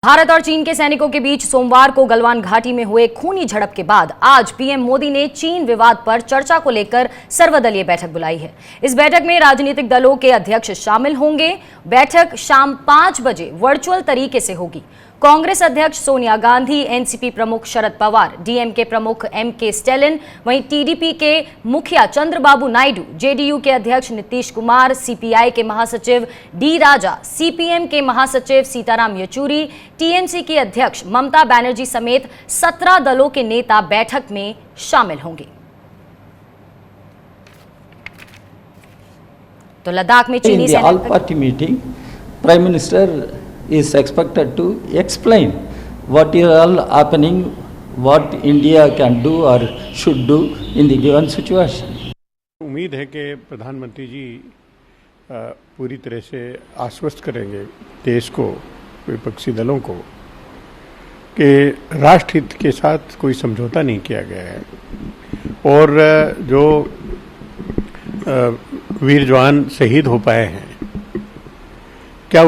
भारत और चीन के सैनिकों के बीच सोमवार को गलवान घाटी में हुए खूनी झड़प के बाद आज पीएम मोदी ने चीन विवाद पर चर्चा को लेकर सर्वदलीय बैठक बुलाई है। इस बैठक में राजनीतिक दलों के अध्यक्ष शामिल होंगे। बैठक शाम 5 बजे वर्चुअल तरीके से होगी। कांग्रेस अध्यक्ष सोनिया गांधी, एनसीपी प्रमुख शरद पवार, डीएमके प्रमुख एमके स्टैलिन, वहीं टीडीपी के मुखिया चंद्रबाबू नायडू, जेडीयू के अध्यक्ष नीतीश कुमार, सीपीआई के महासचिव डी राजा, सीपीएम के महासचिव सीताराम येचुरी, टीएमसी की अध्यक्ष ममता बनर्जी समेत 17 दलों के नेता बैठक में शामिल होंगे। तो लद्दाख में चीनी सेना prime minister is expected to explain what is all happening, what India can do or should do in the given situation. उम्मीद है कि प्रधानमंत्री जी पूरी तरह से आश्वस्त करेंगे देश को, विपक्षी दलों को, कि राष्ट्रहित के साथ कोई समझौता नहीं किया गया है और जो वीर जवान शहीद हो पाए हैं, क्या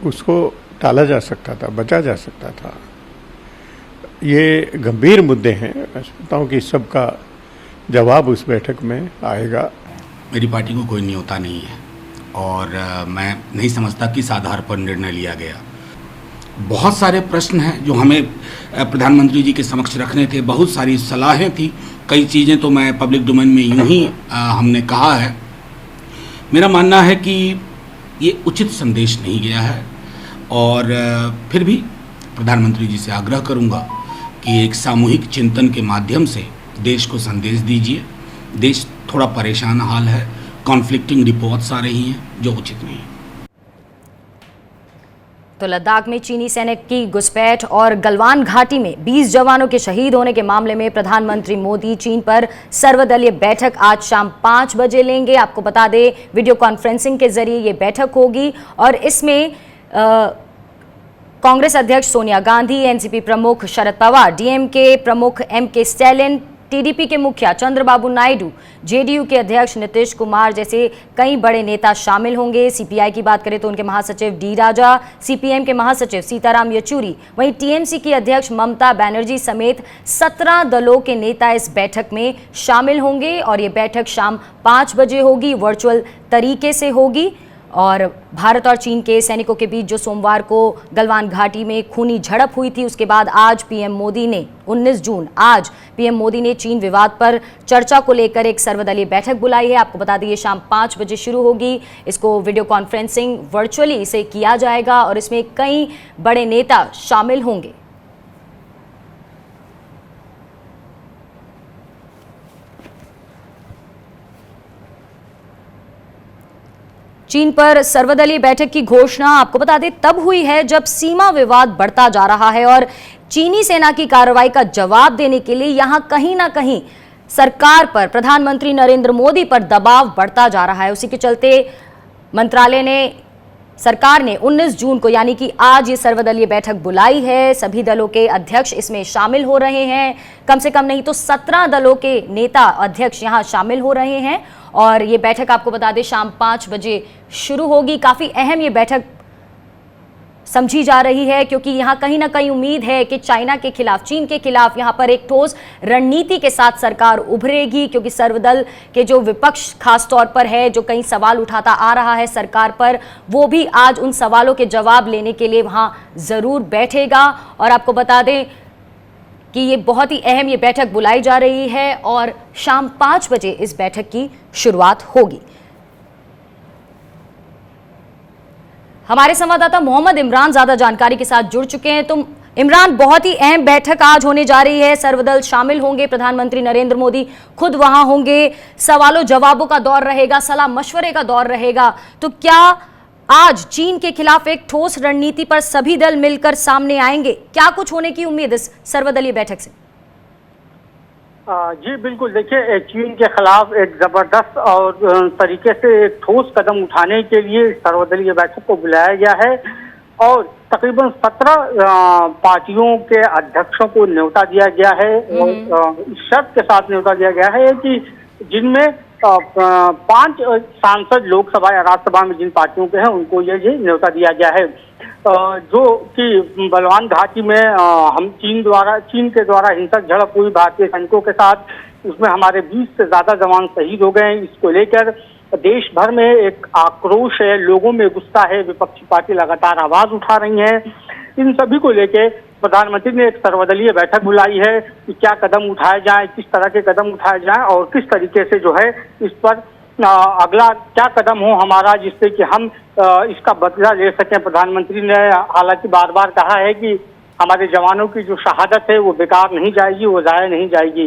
उसको टाला जा सकता था, बचा जा सकता था। ये गंभीर मुद्दे हैं। मैं समझता हूँ कि सबका जवाब उस बैठक में आएगा। मेरी पार्टी को कोई न्योता नहीं है और मैं नहीं समझता किस आधार पर निर्णय लिया गया। बहुत सारे प्रश्न हैं जो हमें प्रधानमंत्री जी के समक्ष रखने थे, बहुत सारी सलाहें थी, कई चीज़ें तो मैं पब्लिक डोमेन में यूं ही हमने कहा है। मेरा मानना है कि ये उचित संदेश नहीं गया है और फिर भी प्रधानमंत्री जी से आग्रह करूंगा कि एक सामूहिक चिंतन के माध्यम से देश को संदेश दीजिए। देश थोड़ा परेशान हाल है, कॉन्फ्लिक्टिंग रिपोर्ट्स आ रही हैं जो उचित नहीं है। तो लद्दाख में चीनी सैनिक की घुसपैठ और गलवान घाटी में 20 जवानों के शहीद होने के मामले में प्रधानमंत्री मोदी चीन पर सर्वदलीय बैठक आज शाम 5 बजे लेंगे। आपको बता दें, वीडियो कॉन्फ्रेंसिंग के जरिए ये बैठक होगी और इसमें कांग्रेस अध्यक्ष सोनिया गांधी, एनसीपी प्रमुख शरद पवार, डीएमके प्रमुख एमके स्टैलिन, टीडीपी के मुखिया चंद्रबाबू नायडू, जेडीयू के अध्यक्ष नीतीश कुमार जैसे कई बड़े नेता शामिल होंगे। सीपीआई की बात करें तो उनके महासचिव डी राजा, सीपीएम के महासचिव सीताराम येचुरी, वहीं टीएमसी की अध्यक्ष ममता बनर्जी समेत 17 दलों के नेता इस बैठक में शामिल होंगे और ये बैठक शाम 5 बजे होगी, वर्चुअल तरीके से होगी। और भारत और चीन के सैनिकों के बीच जो सोमवार को गलवान घाटी में खूनी झड़प हुई थी, उसके बाद आज पीएम मोदी ने 19 जून आज पीएम मोदी ने चीन विवाद पर चर्चा को लेकर एक सर्वदलीय बैठक बुलाई है। आपको बता दें ये शाम 5 बजे शुरू होगी। इसको वीडियो कॉन्फ्रेंसिंग वर्चुअली इसे किया जाएगा और इसमें कई बड़े नेता शामिल होंगे। चीन पर सर्वदलीय बैठक की घोषणा आपको बता दें तब हुई है जब सीमा विवाद बढ़ता जा रहा है और चीनी सेना की कार्रवाई का जवाब देने के लिए यहां कहीं ना कहीं सरकार पर, प्रधानमंत्री नरेंद्र मोदी पर दबाव बढ़ता जा रहा है। उसी के चलते सरकार ने 19 जून को यानी कि आज ये सर्वदलीय बैठक बुलाई है। सभी दलों के अध्यक्ष इसमें शामिल हो रहे हैं। कम से कम नहीं तो 17 दलों के नेता अध्यक्ष यहां शामिल हो रहे हैं और ये बैठक आपको बता दें शाम 5 बजे शुरू होगी। काफी अहम ये बैठक समझी जा रही है क्योंकि यहां कहीं ना कहीं उम्मीद है कि चाइना के खिलाफ, चीन के खिलाफ यहां पर एक ठोस रणनीति के साथ सरकार उभरेगी, क्योंकि सर्वदल के जो विपक्ष खास तौर पर है, जो कई सवाल उठाता आ रहा है सरकार पर, वो भी आज उन सवालों के जवाब लेने के लिए वहां जरूर बैठेगा। और आपको बता दें कि ये बहुत ही अहम ये बैठक बुलाई जा रही है और शाम 5 बजे इस बैठक की शुरुआत होगी। हमारे संवाददाता मोहम्मद इमरान ज्यादा जानकारी के साथ जुड़ चुके हैं। तो इमरान, बहुत ही अहम बैठक आज होने जा रही है, सर्वदल शामिल होंगे, प्रधानमंत्री नरेंद्र मोदी खुद वहां होंगे, सवालों जवाबों का दौर रहेगा, सलाह मशवरे का दौर रहेगा। तो क्या आज चीन के खिलाफ एक ठोस रणनीति पर सभी दल मिलकर सामने आएंगे? क्या कुछ होने की उम्मीद इस सर्वदलीय बैठक से? जी बिल्कुल, देखिए चीन के खिलाफ एक जबरदस्त और तरीके से एक ठोस कदम उठाने के लिए सर्वदलीय बैठक को बुलाया गया है और तकरीबन 17 पार्टियों के अध्यक्षों को न्योता दिया गया है और इस शर्त के साथ न्योता दिया गया है कि जिनमें 5 सांसद लोकसभा या राज्यसभा में जिन पार्टियों के हैं उनको ये न्योता दिया गया है। जो कि बलवान घाटी में हम चीन के द्वारा हिंसक झड़प हुई भारतीय सैनिकों के साथ, उसमें हमारे 20 से ज्यादा जवान शहीद हो गए। इसको लेकर देश भर में एक आक्रोश है, लोगों में गुस्सा है, विपक्षी पार्टी लगातार आवाज उठा रही है। इन सभी को लेकर प्रधानमंत्री ने एक सर्वदलीय बैठक बुलाई है कि क्या कदम उठाए जाएं, किस तरह के कदम उठाए जाएं और किस तरीके से जो है इस पर अगला क्या कदम हो हमारा, जिससे कि हम इसका बदला ले सकें। प्रधानमंत्री ने हालांकि बार बार कहा है कि हमारे जवानों की जो शहादत है वो बेकार नहीं जाएगी, वो जाया नहीं जाएगी।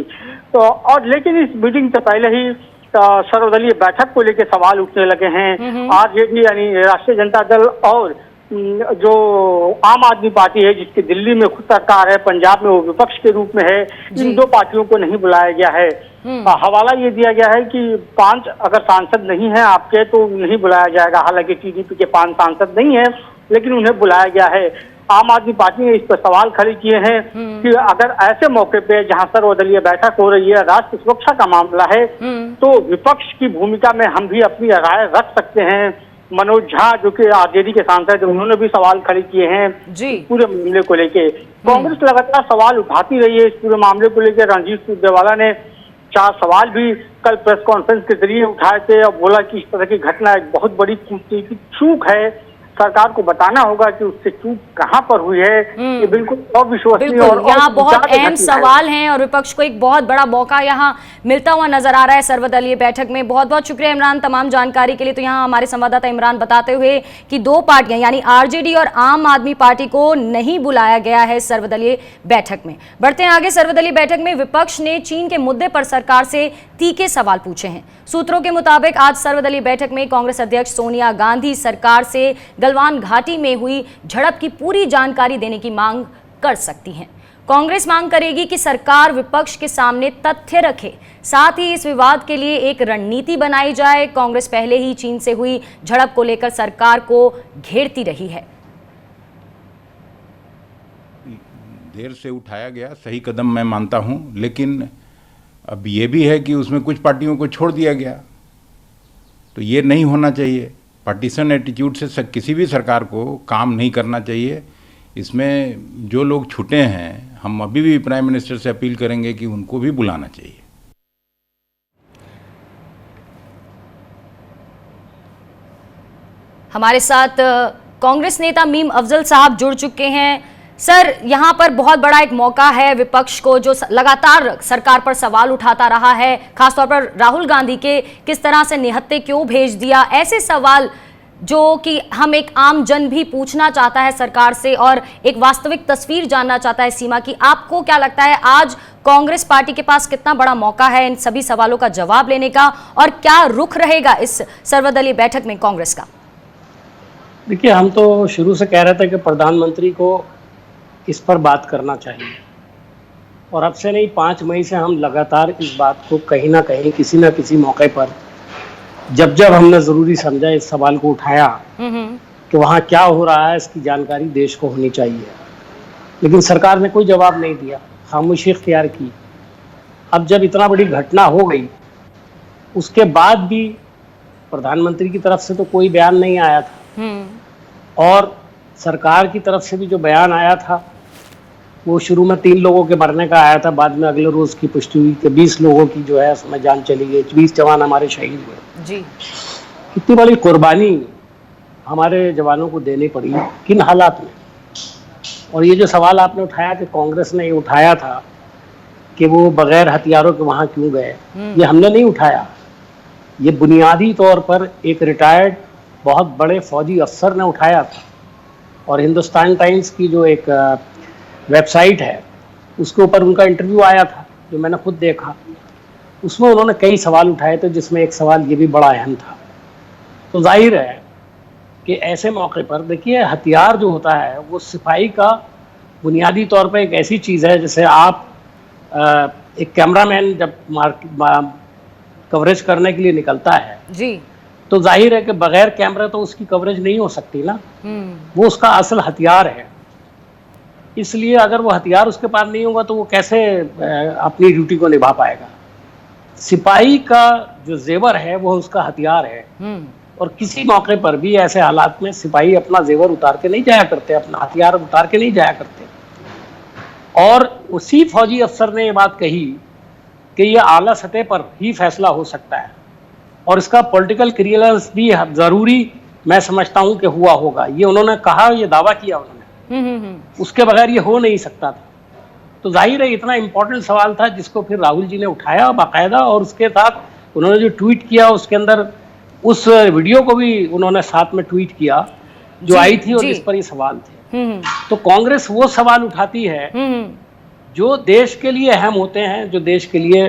तो और लेकिन इस मीटिंग से पहले ही सर्वदलीय बैठक को लेकर सवाल उठने लगे हैं। आरजेडी यानी राष्ट्रीय जनता दल और जो आम आदमी पार्टी है जिसकी दिल्ली में खुद सरकार है, पंजाब में वो विपक्ष के रूप में है, इन दो पार्टियों को नहीं बुलाया गया है। हवाला ये दिया गया है कि 5 अगर सांसद नहीं है आपके तो नहीं बुलाया जाएगा। हालांकि टीडीपी के 5 सांसद नहीं है लेकिन उन्हें बुलाया गया है। आम आदमी पार्टी ने इस पर सवाल खड़े किए हैं कि अगर ऐसे मौके पे जहां सर्वदलीय बैठक हो रही है, राष्ट्र सुरक्षा का मामला है, तो विपक्ष की भूमिका में हम भी अपनी राय रख सकते हैं। मनोज झा जो कि आरजेडी के सांसद, उन्होंने भी सवाल खड़े किए हैं जी पूरे मामले को लेके। कांग्रेस लगातार सवाल उठाती रही है इस पूरे मामले को लेकर। रणजीत सुरजेवाला ने 4 सवाल भी कल प्रेस कॉन्फ्रेंस के जरिए उठाए थे और बोला कि इस तरह की घटना एक बहुत बड़ी चूक है, सरकार को बताना होगा कि उससे चूक कहां पर हुई है। ये बिल्कुल अविश्वसनीय और यहाँ बहुत अहम सवाल हैं और विपक्ष को एक बहुत बड़ा मौका यहाँ मिलता हुआ नजर आ रहा है सर्वदलीय बैठक में। बहुत बहुत शुक्रिया इमरान तमाम जानकारी के लिए। तो यहाँ हमारे संवाददाता इमरान बताते हुए कि 2 पार्टियां यानी आरजेडी और आम आदमी पार्टी को नहीं बुलाया गया है सर्वदलीय बैठक में। बढ़ते हैं आगे। सर्वदलीय बैठक में विपक्ष ने चीन के मुद्दे पर सरकार से तीखे सवाल पूछे हैं। सूत्रों के मुताबिक आज सर्वदलीय बैठक में कांग्रेस अध्यक्ष सोनिया गांधी सरकार से गलवान घाटी में हुई झड़प की पूरी जानकारी देने की मांग कर सकती हैं। कांग्रेस मांग करेगी कि सरकार विपक्ष के सामने तथ्य रखे, साथ ही इस विवाद के लिए एक रणनीति बनाई जाए। कांग्रेस पहले ही चीन से हुई झड़प को लेकर सरकार को घेरती रही है। देर से उठाया गया सही कदम मैं मानता हूं, लेकिन अब ये भी है कि उसमें कुछ पार्टियों को छोड़ दिया गया, तो ये नहीं होना चाहिए। पार्टीशन एटीट्यूड से किसी भी सरकार को काम नहीं करना चाहिए। इसमें जो लोग छूटे हैं, हम अभी भी प्राइम मिनिस्टर से अपील करेंगे कि उनको भी बुलाना चाहिए। हमारे साथ कांग्रेस नेता मीम अफजल साहब जुड़ चुके हैं। सर, यहाँ पर बहुत बड़ा एक मौका है विपक्ष को जो लगातार सरकार पर सवाल उठाता रहा है, खासतौर पर राहुल गांधी के किस तरह से निहत्थे क्यों भेज दिया, ऐसे सवाल जो कि हम एक आम जन भी पूछना चाहता है सरकार से और एक वास्तविक तस्वीर जानना चाहता है सीमा की। आपको क्या लगता है आज कांग्रेस पार्टी के पास कितना बड़ा मौका है इन सभी सवालों का जवाब लेने का, और क्या रुख रहेगा इस सर्वदलीय बैठक में कांग्रेस का? देखिए, हम तो शुरू से कह रहे थे कि प्रधानमंत्री को इस पर बात करना चाहिए, और अब से नहीं 5 मई से हम लगातार इस बात को कहीं ना कहीं किसी न किसी मौके पर जब जब हमने ज़रूरी समझा इस सवाल को उठाया कि वहाँ क्या हो रहा है इसकी जानकारी देश को होनी चाहिए, लेकिन सरकार ने कोई जवाब नहीं दिया, खामोशी इख्तियार की। अब जब इतना बड़ी घटना हो गई उसके बाद भी प्रधानमंत्री की तरफ से तो कोई बयान नहीं आया था, और सरकार की तरफ से भी जो बयान आया था वो शुरू में 3 लोगों के मरने का आया था, बाद में अगले रोज़ की पुष्टि हुई कि 20 लोगों की जो है उसमें जान चली गई, 20 जवान हमारे शहीद हुए जी। कितनी बड़ी कुर्बानी हमारे जवानों को देनी पड़ी, किन हालात में। और ये जो सवाल आपने उठाया कि कांग्रेस ने ये उठाया था कि वो बगैर हथियारों के वहाँ क्यों गए, ये हमने नहीं उठाया। ये बुनियादी तौर पर एक रिटायर्ड बहुत बड़े फौजी अफसर ने उठाया था, और हिंदुस्तान टाइम्स की जो एक वेबसाइट है उसके ऊपर उनका इंटरव्यू आया था जो मैंने खुद देखा। उसमें उन्होंने कई सवाल उठाए थे, जिसमें एक सवाल ये भी बड़ा अहम था। तो जाहिर है कि ऐसे मौके पर देखिए, हथियार जो होता है वो सिपाही का बुनियादी तौर पर एक ऐसी चीज़ है, जैसे आप एक कैमरामैन जब कवरेज करने के लिए निकलता है जी, तो जाहिर है कि बगैर कैमरा तो उसकी कवरेज नहीं हो सकती ना, वो उसका असल हथियार है। इसलिए अगर वो हथियार उसके पास नहीं होगा तो वो कैसे अपनी ड्यूटी को निभा पाएगा। सिपाही का जो जेवर है वो उसका हथियार है, और किसी मौके पर भी ऐसे हालात में सिपाही अपना जेवर उतार के नहीं जाया करते, अपना हथियार उतार के नहीं जाया करते। और उसी फौजी अफसर ने ये बात कही कि ये आला सतह पर ही फैसला हो सकता है और इसका पॉलिटिकल क्लियरेंस भी जरूरी मैं समझता हूं कि हुआ होगा। ये उन्होंने कहा, ये दावा किया उन्होंने, उसके बगैर ये हो नहीं सकता था। तो जाहिर है इतना इंपॉर्टेंट सवाल था जिसको फिर राहुल जी ने उठाया बाकायदा, और उसके साथ उन्होंने जो ट्वीट किया उसके अंदर उस वीडियो को भी उन्होंने साथ में ट्वीट किया जो आई थी और जिस पर ये सवाल थे। तो कांग्रेस वो सवाल उठाती है जो देश के लिए अहम होते हैं, जो देश के लिए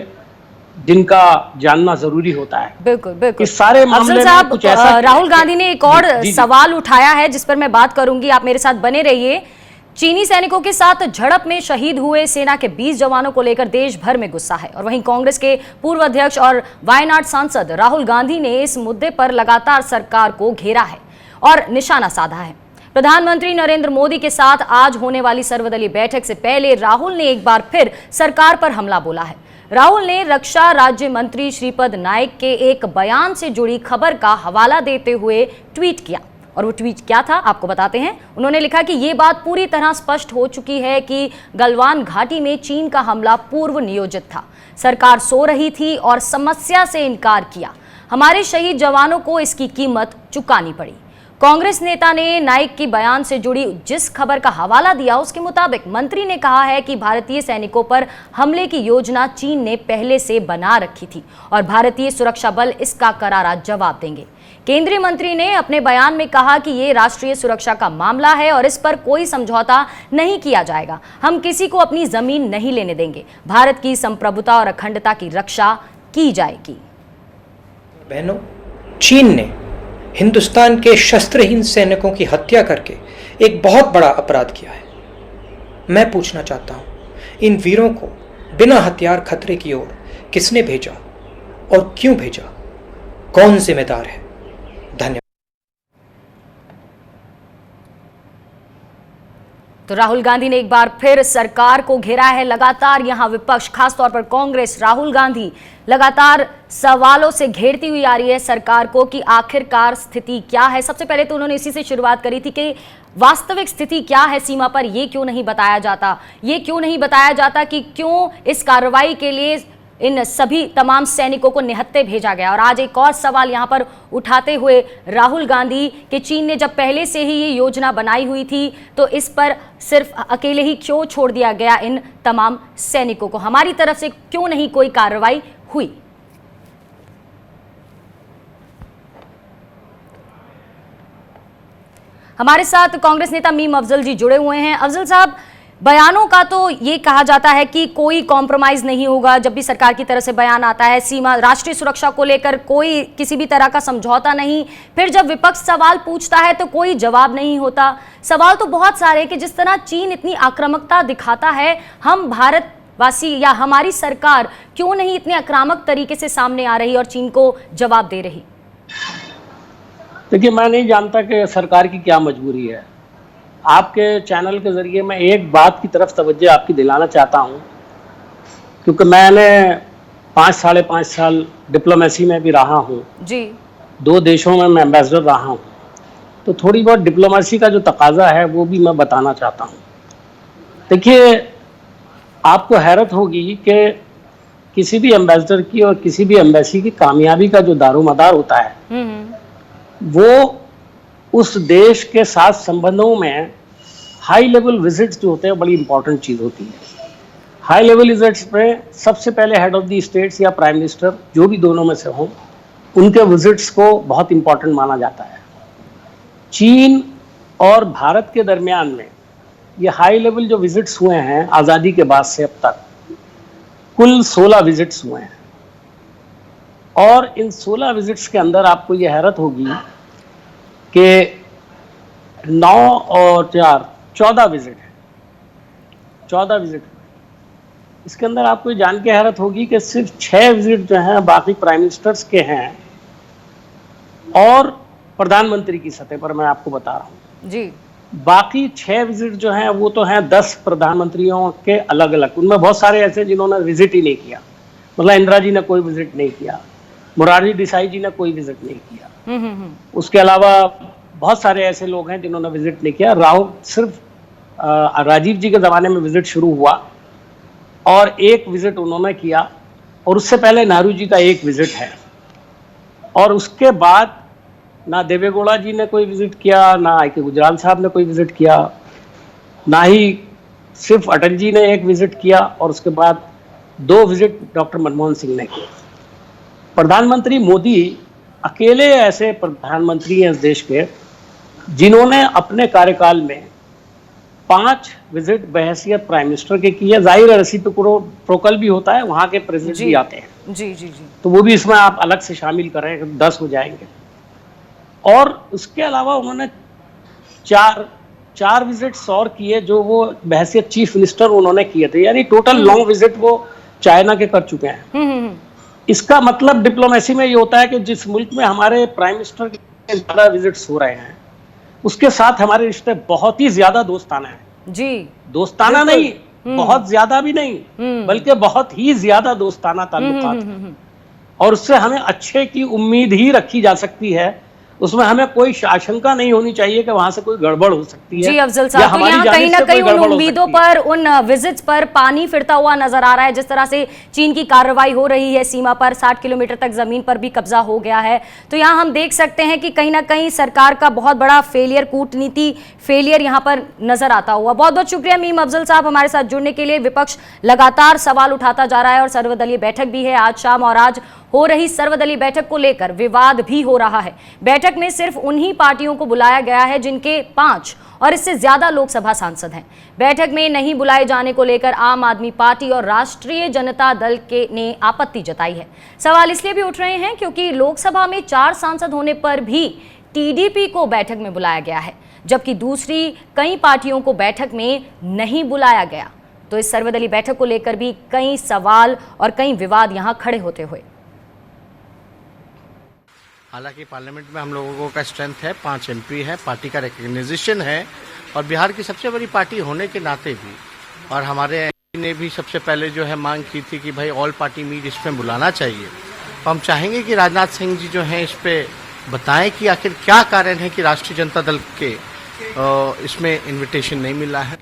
जिनका जानना जरूरी होता है। बिल्कुल बिल्कुल। इस सारे मामले में कुछ ऐसा राहुल गांधी ने एक और सवाल उठाया है जिस पर मैं बात करूंगी, आप मेरे साथ बने रहिए। चीनी सैनिकों के साथ झड़प में शहीद हुए सेना के 20 जवानों को लेकर देश भर में गुस्सा है, और वहीं कांग्रेस के पूर्व अध्यक्ष और वायनाड सांसद राहुल गांधी ने इस मुद्दे पर लगातार सरकार को घेरा है और निशाना साधा है। प्रधानमंत्री नरेंद्र मोदी के साथ आज होने वाली सर्वदलीय बैठक से पहले राहुल ने एक बार फिर सरकार पर हमला बोला है। राहुल ने रक्षा राज्य मंत्री श्रीपद नाइक के एक बयान से जुड़ी खबर का हवाला देते हुए ट्वीट किया, और वो ट्वीट क्या था आपको बताते हैं। उन्होंने लिखा कि ये बात पूरी तरह स्पष्ट हो चुकी है कि गलवान घाटी में चीन का हमला पूर्व नियोजित था। सरकार सो रही थी और समस्या से इनकार किया। हमारे शहीद जवानों को इसकी कीमत चुकानी पड़ी। कांग्रेस नेता ने नाइक के बयान से जुड़ी जिस खबर का हवाला दिया उसके मुताबिक मंत्री ने कहा है कि भारतीय सैनिकों पर हमले की योजना चीन ने पहले से बना रखी थी और भारतीय सुरक्षा बल इसका करारा जवाब देंगे। केंद्रीय मंत्री ने अपने बयान में कहा कि ये राष्ट्रीय सुरक्षा का मामला है और इस पर कोई समझौता नहीं किया जाएगा। हम किसी को अपनी जमीन नहीं लेने देंगे। भारत की संप्रभुता और अखंडता की रक्षा की जाएगी। बहनों, चीन ने हिंदुस्तान के शस्त्रहीन सैनिकों की हत्या करके एक बहुत बड़ा अपराध किया है। मैं पूछना चाहता हूं, इन वीरों को बिना हथियार खतरे की ओर किसने भेजा और क्यों भेजा? कौन जिम्मेदार है? धन्यवाद। तो राहुल गांधी ने एक बार फिर सरकार को घेरा है। लगातार यहां विपक्ष, खासतौर पर कांग्रेस, राहुल गांधी लगातार सवालों से घेरती हुई आ रही है सरकार को कि आखिरकार स्थिति क्या है। सबसे पहले तो उन्होंने इसी से शुरुआत करी थी कि वास्तविक स्थिति क्या है सीमा पर, ये क्यों नहीं बताया जाता, ये क्यों नहीं बताया जाता कि क्यों इस कार्रवाई के लिए इन सभी तमाम सैनिकों को निहत्थे भेजा गया। और आज एक और सवाल यहां पर उठाते हुए राहुल गांधी कि चीन ने जब पहले से ही ये योजना बनाई हुई थी तो इस पर सिर्फ अकेले ही क्यों छोड़ दिया गया इन तमाम सैनिकों को, हमारी तरफ से क्यों नहीं कोई कार्रवाई हुई। हमारे साथ कांग्रेस नेता मीम अफजल जी जुड़े हुए हैं। अफजल साहब, बयानों का तो ये कहा जाता है कि कोई कॉम्प्रोमाइज नहीं होगा जब भी सरकार की तरफ से बयान आता है, सीमा राष्ट्रीय सुरक्षा को लेकर कोई किसी भी तरह का समझौता नहीं। फिर जब विपक्ष सवाल पूछता है तो कोई जवाब नहीं होता। सवाल तो बहुत सारे कि जिस तरह चीन इतनी आक्रामकता दिखाता है, हम भारतवासी या हमारी सरकार क्यों नहीं इतने आक्रामक तरीके से सामने आ रही और चीन को जवाब दे रही। देखिए, मैं नहीं जानता कि सरकार की क्या मजबूरी है। आपके चैनल के जरिए मैं एक बात की तरफ तवज्जो आपकी दिलाना चाहता हूं, क्योंकि मैंने 5-5.5 साल डिप्लोमेसी में भी रहा हूं जी, 2 देशों में मैं एम्बेसडर रहा हूं, तो थोड़ी बहुत डिप्लोमेसी का जो तकाजा है वो भी मैं बताना चाहता हूं। देखिए, आपको हैरत होगी कि किसी भी एम्बेसडर की और किसी भी एम्बेसी की कामयाबी का जो दारोमदार होता है वो उस देश के साथ संबंधों में हाई लेवल विजिट्स जो होते हैं बड़ी इंपॉर्टेंट चीज़ होती है। हाई लेवल विजिट्स में सबसे पहले हेड ऑफ द स्टेट्स या प्राइम मिनिस्टर जो भी दोनों में से हों, उनके विजिट्स को बहुत इंपॉर्टेंट माना जाता है। चीन और भारत के दरमियान में ये हाई लेवल जो विजिट्स हुए हैं आज़ादी के बाद से अब तक कुल 16 विजिट्स हुए हैं, और इन 16 विजिट्स के अंदर आपको ये हैरत होगी कि 9 और 4 14 विजिट है, 14 विजिट। इसके अंदर आपको जान के हैरत होगी कि सिर्फ 6 विजिट जो हैं बाकी प्राइम मिनिस्टर्स के हैं और प्रधानमंत्री की सतह पर मैं आपको बता रहा हूँ जी। बाकी 6 विजिट जो हैं वो तो हैं 10 प्रधानमंत्रियों के अलग अलग। उनमें बहुत सारे ऐसे जिन्होंने विजिट ही नहीं किया, मतलब इंदिरा जी ने कोई विजिट नहीं किया, मुरारी देसाई जी ने कोई विजिट नहीं किया। उसके अलावा बहुत सारे ऐसे लोग हैं जिन्होंने विजिट नहीं किया। सिर्फ राजीव जी के ज़माने में विजिट शुरू हुआ और एक विजिट उन्होंने किया, और उससे पहले नेहरू जी का एक विजिट है, और उसके बाद ना देवेगौड़ा जी ने कोई विजिट किया, ना आई.के. गुजराल साहब ने कोई विजिट किया, ना ही सिर्फ अटल जी ने एक विजिट किया, और उसके बाद 2 विजिट डॉक्टर मनमोहन सिंह ने किए। प्रधानमंत्री मोदी अकेले ऐसे प्रधानमंत्री हैं इस देश के जिन्होंने अपने कार्यकाल में 5 विजिट बहैसियत प्राइम मिनिस्टर के की है। जाहिर है रेसिप्रोकल भी होता है, वहां के प्रेसिडेंट भी आते हैं। जी जी जी। तो वो भी इसमें आप अलग से शामिल करें, 10 हो जाएंगे। और उसके अलावा उन्होंने 4 विजिट्स और किए जो वो बहैसियत चीफ मिनिस्टर उन्होंने किए थे, यानी टोटल लॉन्ग विजिट वो चाइना के कर चुके हैं। इसका मतलब डिप्लोमेसी में ये होता है कि जिस मुल्क में हमारे प्राइम मिनिस्टर के ज्यादा विजिट्स हो रहे हैं उसके साथ हमारे रिश्ते बहुत ही ज्यादा दोस्ताना है। जी, दोस्ताना नहीं, बहुत ज्यादा भी नहीं, बल्कि बहुत ही ज्यादा दोस्ताना ताल्लुकात हैं। और उससे हमें अच्छे की उम्मीद ही रखी जा सकती है, उसमें हमें कोई आशंका नहीं होनी चाहिए कि वहां से कोई गड़बड़ हो सकती है। जी अफजल साहब, तो यहाँ कहीं ना कहीं उन उम्मीदों पर, उन विजिट्स पर पानी फिरता हुआ नजर आ रहा है। जिस तरह से चीन की कार्रवाई हो रही है सीमा पर, 60 किलोमीटर तक जमीन पर भी कब्जा हो गया है, तो यहाँ हम देख सकते हैं कि कहीं ना कहीं सरकार का बहुत बड़ा फेलियर, कूटनीति फेलियर यहाँ पर नजर आता हुआ। बहुत बहुत शुक्रिया मीम अफजल साहब हमारे साथ जुड़ने के लिए। विपक्ष लगातार सवाल उठाता जा रहा है और सर्वदलीय बैठक भी है आज शाम, और आज हो रही सर्वदलीय बैठक को लेकर विवाद भी हो रहा है। बैठक में सिर्फ उन्हीं पार्टियों को बुलाया गया है जिनके 5 और इससे ज्यादा लोकसभा सांसद हैं। बैठक में नहीं बुलाए जाने को लेकर आम आदमी पार्टी और राष्ट्रीय जनता दल ने आपत्ति जताई है। सवाल इसलिए भी उठ रहे हैं क्योंकि लोकसभा में 4 सांसद होने पर भी टीडीपी को बैठक में बुलाया गया है, जबकि दूसरी कई पार्टियों को बैठक में नहीं बुलाया गया। तो इस सर्वदलीय बैठक को लेकर भी कई सवाल और कई विवाद यहां खड़े होते हुए। हालांकि पार्लियामेंट में हम लोगों का स्ट्रेंथ है, 5 MP है, पार्टी का रिकग्निशन है, और बिहार की सबसे बड़ी पार्टी होने के नाते भी, और हमारे MP ने भी सबसे पहले जो है मांग की थी कि भाई ऑल पार्टी मीट इसमें बुलाना चाहिए। तो हम चाहेंगे कि राजनाथ सिंह जी जो हैं इस पे बताएं कि आखिर क्या कारण है कि राष्ट्रीय जनता दल के इसमें इन्विटेशन नहीं मिला है।